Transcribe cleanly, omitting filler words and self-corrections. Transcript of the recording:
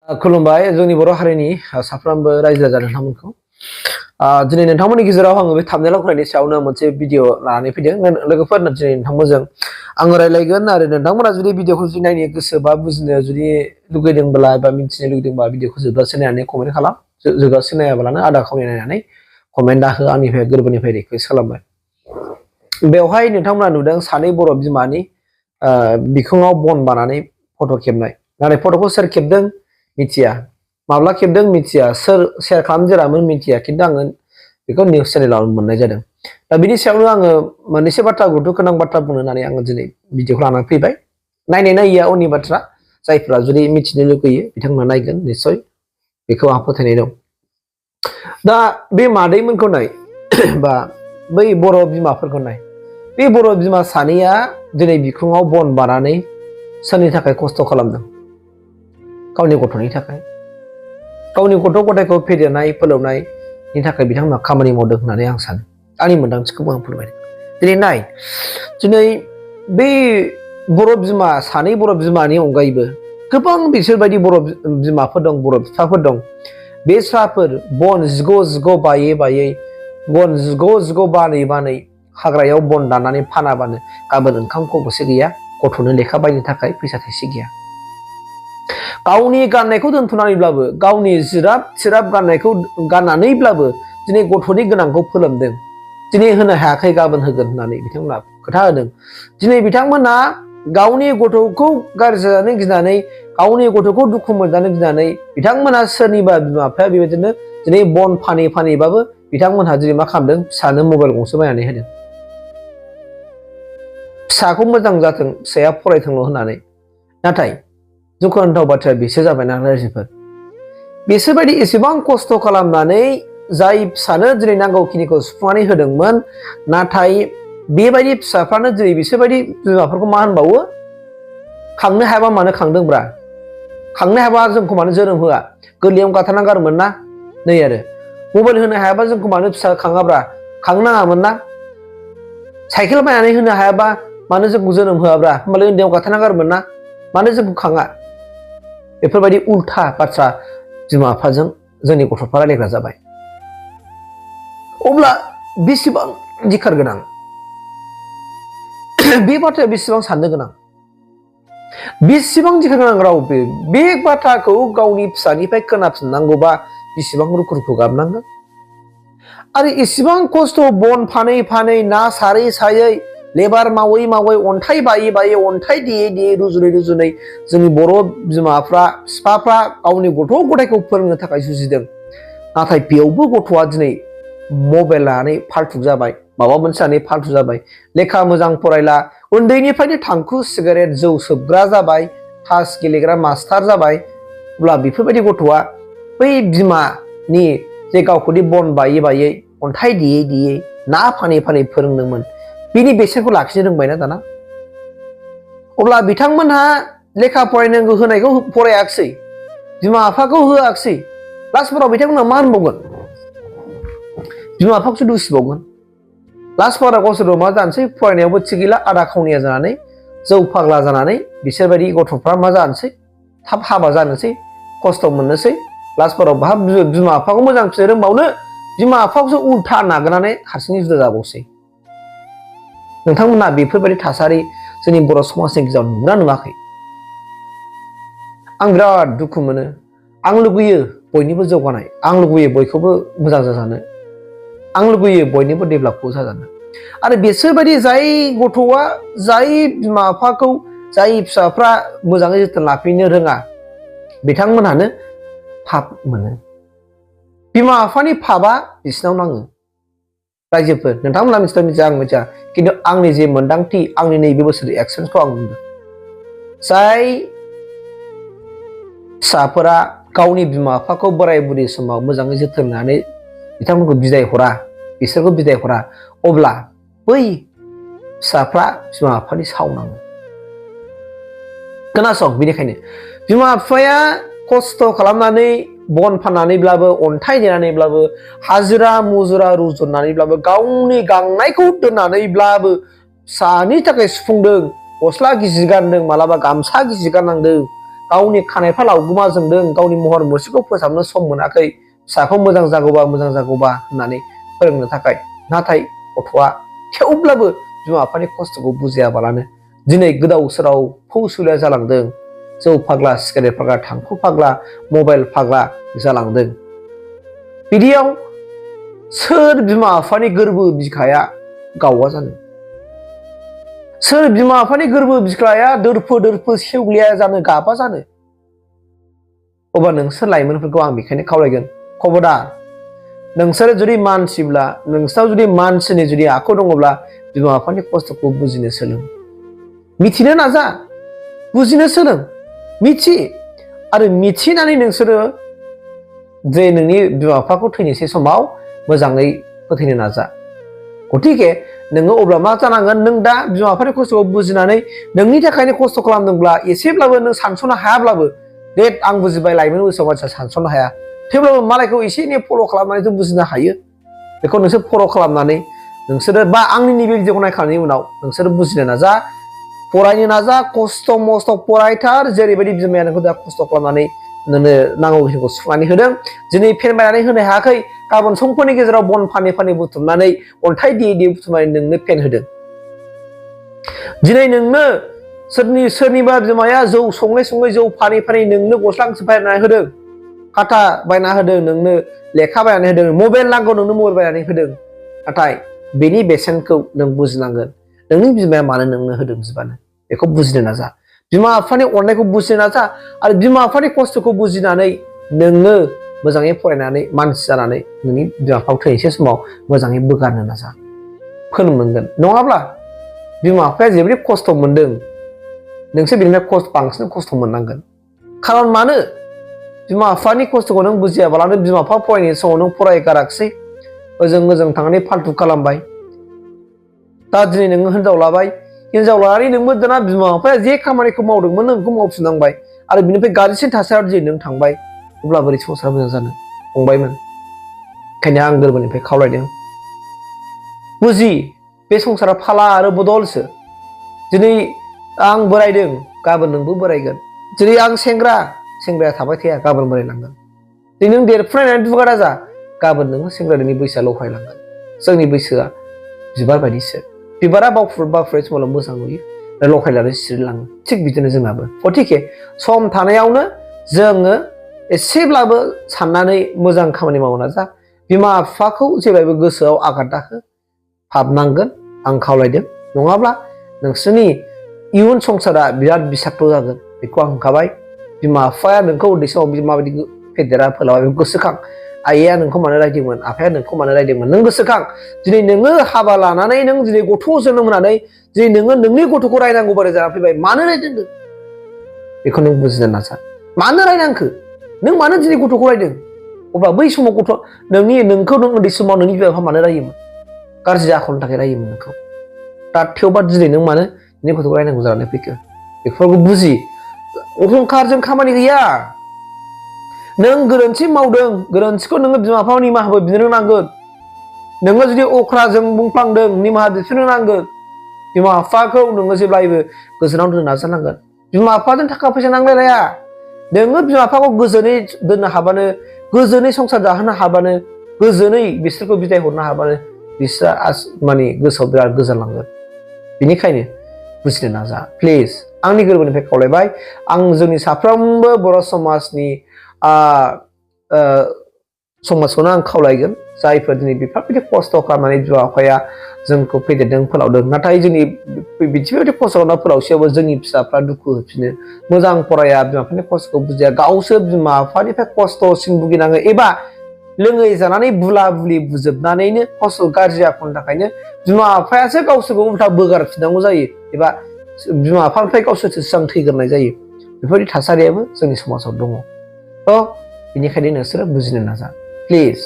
खुलुमबाय जोंनि बर' हारिनि साफ्रोमबो रायजो राजा नोंथांमोनखौ दिनै नोंथांमोननि गेजेराव आङो बे थाबनेल फरायनायनि सायावनो मोनसे भिडिअ लानानै फैदों लोगोफोर दिनै नोंथांमोनजों आङो रायलायगोन आरो नोंथांमोना जुदि भिडिअखौ जुदि नायनो गोसो बा बुजिनो जुदि लुगैदोंब्ला एबा मिथिनो लुगैदोंबा भिडिअखौ जोबजासे नायनानै कमेन्ट खालाम जोबजासे नायाब्लानो आधा खावनै नायनानै कमेन्टआ हो आंनिफ्राय गोरबोनिफ्राय रिकुवेस्ट खालामबाय बेवहाय नोंथांमोना नुदों सानै बर' बिमानि बिखुङाव बन बानानै फट' खेबनाय नाथाय फट'खौ सोर खेबदों मिथिया माब्ला खेबदों मिथिया सोर शेयार खालामजेरामोन मिथिया खिन्थु आङो बेखौ निउस चेनेलाव मोननाय जादों दा बिनि सायावनो आङो मोननैसो बाथ्रा गुरु गोनां बाथ्रा बुंनो होननानै आङो दिनै भिडिअखौ लानानै फैबाय नायनाय नायिया उननि बाथ्रा जायफ्रा जुदि मिथिनो लुगैयो बिथांमोना नायगोन निस्सय बेखौ आं फोथायनाय दं दा बे मादैमोनखौ नाय बा बै बर' बिमाफोरखौ नाय बे बर' बिमा सानैया दिनै बिखुङाव बन बानानै सोरनि थाखाय खस्थ' खालामदों गावनि गथ'नि थाखाय गावनि गथ' गथायखौ फेदेरनाय फोलावनायनि थाखाय बिथांमोना खामानि मावदों होननानै आं सानो आंनि मोन्दांथिखौबो आं फोरमायदों दिनै नाय दिनै बै बर' बिमा सानै बर' बिमानि अनगायैबो गोबां बिसोरबायदि बर' बिमाफोर दं बर' बिफाफोर दं बेस्राफोर बन जिग' जिग' बायै बायै बन जिग' जिग' बानै बानै हाग्रायाव बन दाननानै फानाबानो गाबोन ओंखाम खबसे गैया गथ'नो लेखा बायनो थाखाय फैसा थाइसे गैया गावनि गाननायखौ दोनथ'नानैब्लाबो गावनि जिराब थिराब गाननायखौ गाननानैब्लाबो दिनै गथ'नि गोनांखौ फोलोमदों दिनै होनो हायाखै गाबोन होगोन होननानै बिथांमोना खोथा होदों दिनै बिथांमोना गावनि गथ'खौ गाज्रि जाजानो गिनानै गावनि गथ'खौ दुखु मोनजानो गिनानै बिथांमोना सोरनिबा बिमा बिफाया बेबायदिनो दिनै बन फानै फानैबाबो बिथांमोनहा दिनै मा खालामदों फिसानो मबाइल गंसे बायनानै होदों फिसाखौ मोजां जाथों फिसाया फरायथोंल' होननानै नाथाय दुखुनांथाव बाथ्राया बेसो जाबायना रायजोफोर बिसोरबायदि एसेबां खस्थ' खालामनानै जाय फिसानो दिनै नांगौखिनिखौ सुफुंनानै होदोंमोन नाथाय बेबायदि फिसाफ्रानो दिनै बिसोरबायदि बिमाफोरखौ मा होनबावो खांनो हायाबा मानो खांदोंब्रा खांनो हायाबा जोंखौ मानो जोनोम होआ गोरलैयावनो गाथारना गारोमोन ना नै आरो मबाइल होनो हायाबा जोंखौ मानो फिसा खाङाब्रा खांनो नाङामोन ना साइकेल बायनानै होनो हायाबा मानो जोंखौ जोनोम होआब्रा होमबालाय उन्दैयाव गाथारना गारोमोन ना मानो जोंखौ खाङा बेफोरबायदि उल्था बाथ्रा बिमा बिफाजों जोंनि गथ'फ्रा रायलायग्रा जाबाय अब्ला बेसेबां धिक्कार गोनां बे बाथ्राया बेसेबां साननो गोनां बेसेबां धिक्कार गोनां राव बे बाथ्राखौ गावनि फिसानिफ्राय खोनाफिननांगौबा बेसेबां रुखु रुखु गाबनांगोन आरो एसेबां खस्थ' बन फानै फानै ना सारै सायै लेबार मावै मावै अन्थाइ बायै बायै अन्थाइ देयै देयै रुजुनै रुजुनै जोंनि बर' बिमाफ्रा बिफाफ्रा गावनि गथ' गथायखौ फोरोंनो थाखाय जुजिदों नाथाय बेयावबो गथ'आ दिनै मबाइल लानानै फाल्थु जाबाय माबा मोनसे लानानै फाल्थु जाबाय लेखा मोजां फरायला उन्दैनिफ्रायनो थांखु सिगारेट जौ सोबग्रा जाबाय तास गेलेग्रा मास्टार जाबाय अब्ला बेफोरबायदि गथ'आ बै बिमानि जे गावखौदि बन बायै बायै अन्थाइ देयै देयै ना फानै फानै फोरोंदोंमोन बिनि बेसेनखौ लाखिनो रोंबायना दाना अब्ला बिथांमोनहा लेखा फरायनांगौ होनायखौ फरायाखिसै बिमा बिफाखौ होआखिसै लास्टफोराव बिथांमोना मा होनबावगोन बिमा बिफाखौसो दुसिबावगोन लास्टफोराव गावसोरबो मा जानोसै फरायनायावबो थिग गैला आधा खावनिया जानानै जौ फाग्ला जानानै बिसोरबायदि गथ'फ्रा मा जानोसै थाब हाबा जानोसै खस्थ' मोननोसै लास्टफोराव बाहा बिमा बिफाखौ मोजां फिनो रोंबावनो बिमा बिफाखौसो उल्था नागारनानै हारसिङै जुदा जाबावसै नोंथांमोना बेफोरबायदि थासारि जोंनि बर' समाजनि गेजेराव नुना नुवाखै आं बिराद दुखु मोनो आं लुबैयो बयनिबो जौगानाय आं लुबैयो बयखौबो मोजां जाजानो आं लुबैयो बयनिबो डेभेलपखौ जाजानो आरो बिसोरबायदि जाय गथ'आ जाय बिमा बिफाखौ जाय फिसाफ्रा मोजाङै जोथोन लाफैनो रोङा बिथांमोनहानो पाप मोनो बिमा बिफानि पापआ बिसिनाव नाङो रायजोफोर नोंथांमोना मिथिया मिथिया आं मिथिया खिन्थु आंनि जे मोन्दांथि आंनि नैबे बोसोरनि एक्सपिरियेन्सखौ आं बुंदों जाय फिसाफोरा गावनि बिमा बिफाखौ बोराय बुरि समाव मोजाङै जोथोन लानानै बिथांमोनखौ बिदाय हरा बिसोरखौ बिदाय हरा अब्ला बै फिसाफ्रा बिमा बिफानि सावनाङो खोनासं बेनिखायनो बिमा बिफाया खस्थ' खालामनानै बन फाननानैब्लाबो अन्थाइ देनानैब्लाबो हाजिरा मुजिरा रुजुननानैब्लाबो गावनि गांनायखौ दोननानैब्लाबो फिसानि थाखाय सुफुंदों गस्ला गिजि गानदों मालाबा गामसा गिजि गाननांदों गावनि खानायफ्रा लावगुमा जोंदों गावनि महर मुस्रिखौ फोसाबनो सम मोनाखै फिसाखौ मोजां जागौबा होननानै फोरोंनो थाखाय नाथाय गथ'आ थेवब्लाबो बिमा बिफानि खस्थ'खौ बुजियाबालानो दिनै गोदाव सोराव फौसुलिया जालांदों जौ फाग्ला सिगारेट फाग्ला थांखु फाग्ला मबाइल फाग्ला जालांदों बिदियाव सोर बिमा बिफानि गोरबो बिखाया गावा जानो सोर बिमा बिफानि गोरबो बिखाया दोरफो सेवग्लिया जानो गाबा जानो अब्ला नोंसोर लाइमोनफोरखौ आं बेखायनो खावलायगोन खबरदार नोंसोर जुदि मानसिब्ला नोंसोराव जुदि मानसिनि जुदि आखु दङब्ला बिमा बिफानि खस्थ'खौ बुजिनो सोलों मिथिनो नाजा बुजिनो सोलों मिथि आरो मिथिनानै नोंसोरो जे नोंनि बिमा बिफाखौ थैनोसै समाव मोजाङै फोथैनो नाजा गतिके नोङो अब्ला मा जानांगोन नों दा बिमा बिफानि खस्थ'खौ बुजिनानै नोंनि थाखायनो खस्थ' खालामदोंब्ला एसेब्लाबो नों सानस'नो हायाब्लाबो दे आं बुजिबाय लाइमोन बैसोआव मानसिया सानस'नो हाया थेवब्लाबो मालायखौ एसे एनै फल' खालामनानै जों बुजिनो हायो बेखौ नोंसोर फल' खालामनानै नोंसोरो बा आंनि नैबे भिडिअखौ नायखांनायनि उनाव नोंसोरो बुजिनो नाजा फरायनो नाजा खस्थ' मस्थ' फरायथार जेरैबायदि बिमाया नोंखौ दा खस्थ' खालामनानै नोंनो नांगौखिनिखौ सुफुंनानै होदों दिनै फेन बायनानै होनो हायाखै गाबोन समफोरनि गेजेराव बन फानै बुथुमनानै अन्थाइ देयै बुथुमनानै नोंनो फेन होदों दिनै नोंनो सोरनिबा बिमाया जौ सङै जौ फानै नोंनो गस्ला गांसे बायनानै होदों खाथा बायना होदों नोंनो लेखा बायनानै होदों मबाइल नांगौ नोंनो मबाइल बायनानै होदों नाथाय बेनि बेसेनखौ नों बुजिनांगोन नोंनि बिमाया मानो नोंनो होदों बिबानो बेखौ बुजिनो नाजा बिमा बिफानि अननायखौ बुजिनो नाजा आरो बिमा बिफानि खस्थ'खौ बुजिनानै नोङो मोजाङै फरायनानै मानसि जानानै नोंनि बिमा बिफाखौ थैनोसै समाव मोजाङै बोगारनो नाजा फोरोंनांगोन नङाब्ला बिमा बिफाया जेरैबायदि खस्थ' मोनदों नोंसोर बेनिफ्राय बांसिन खस्थ' मोननांगोन खारन मानो बिमा बिफानि खस्थ'खौ नों बुजियाबालानो बिमा बिफा फरायनाय समाव नों फरायगाराखिसै ओजों थांनानै फाल्थु खालामबाय दा दिनै नोङो हिनजाव लानानै नोंबो दाना बिमा बिफाया जे खामानिखौ मावदोंमोन नोंखौ मावफिननांबाय आरो बिनिफ्राय गाज्रिसिन थासारियाव दिनै नों थांबाय अब्ला बोरै संसारा मोजां जानो फंबायमोन ओंखायनो आं गोरबोनिफ्राय खावलायदों बुजि बे संसारा फाला आरो बदलसो दिनै आं बोरायदों गाबोन नोंबो बोरायगोन दिनै आं सेंग्राया थाबाय थाया गाबोन बोरायलांगोन दिनै नों देरफुनायनानै दुगारा जा गाबोन नोङो सेंग्रानि बैसोआ लौहायलांगोन जोंनि बैसोआ बिबार बायदिसो बिबारा बावफुनाय समावल' मोजां नुयो आरो लौहायनानै सिरिलाङो थिग बिदिनो जोंनाबो गतिके सम थानायावनो जोङो एसेब्लाबो साननानै मोजां खामानि मावनो नाजा बिमा बिफाखौ जेब्लायबो गोसोआव आघात दाहो हाबनांगोन आं खावलायदों नङाब्ला नोंसोरनि इयुन संसारा बिराद बिसाक्त जागोन बेखौ आं होनखाबाय बिमा बिफाया नोंखौ उन्दै समाव माबायदि फेदेरा फोलावा बेखौ गोसोखां आइया नोंखौ मानो रायदोंमोन आफाया नोंखौ मानो रायदोंमोन नों गोसोखां दिनै नोङो हाबा लानानै नों दिनै गथ' जोनोम होनानै दिनै नोङो नोंनि गथ'खौ रायनांगौ बायदि जानानै फैबाय मानो रायदों बेखौ नों बुजिनो नाजा मानो रायनांखो नों मानो दिनै गथ'खौ रायदों अब्ला बै समाव नोंखौ नों उन्दै समाव नोंनि बिमा बिफा मानो रायोमोन गाज्रि आखलनि थाखाय रायोमोन नोंखौ दा थेवबा दिनै नों मानो नोंनि गथ'खौ रायनांगौ जानानै फैखो बेफोरखौ बुजि अहंखारजों खामानि गैया नों गोरोन्थि मावदों गोरोन्थिखौ नोङो बिमा बिफानाव निमाहाबो बिनो रोंनांगोन नोङो जुदि अख्राजों बुंफ्लांदों निमाहा बिफिननो नांगोन बिमा बिफाखौ नोङो जेब्लायबो गोजोनाव दोननो नाजानांगोन बिमा बिफाजों थाखा फैसा नांलायलाया नोङो बिमा बिफाखौ गोजोनै दोननो हाबानो गोजोनै संसार जाहोनो हाबानो गोजोनै बिसोरखौ बिदाय हरनो हाबानो बिसोरा माने गोसोआव बिराद गोजोनलांगोन बेनिखायनो बुजिनो नाजा प्लिज आंनि गोरबोनिफ्राय खावलायबाय आं जोंनि साफ्रोमबो बर' समाजनि समाजखौनो आं खावलायगोन जायफोर दिनै बेफोरबायदि खस्थ' खालामनानै बिमा बिफाया जोंखौ फेदेरदों फोलावदों नाथाय जोंनि बिदिबायदि खस्थ' खालामना फोलावसेयावबो जोंनि फिसाफ्रा दुखु होफिनो मोजां फराया बिमा बिफानि खस्थ'खौ बुजिया गावसो बिमा बिफानिफ्राय खस्थ'सिन भुगिनाङो एबा लोङै जानानै बुला बुलि बुजोबनानैनो खस्थ' गाज्रि आखलनि थाखायनो बिमा बिफायासो गावसोरखौ उल्था बोगारफिननांगौ जायो एबा बिमा बिफानिफ्राय गावसोरसो सिगां थैग्रोनाय जायो बेफोरबायदि थासारियाबो जोंनि समाजाव दङ थ' बेनिखायनो नोंसोरो बुजिनो नाजा प्लिज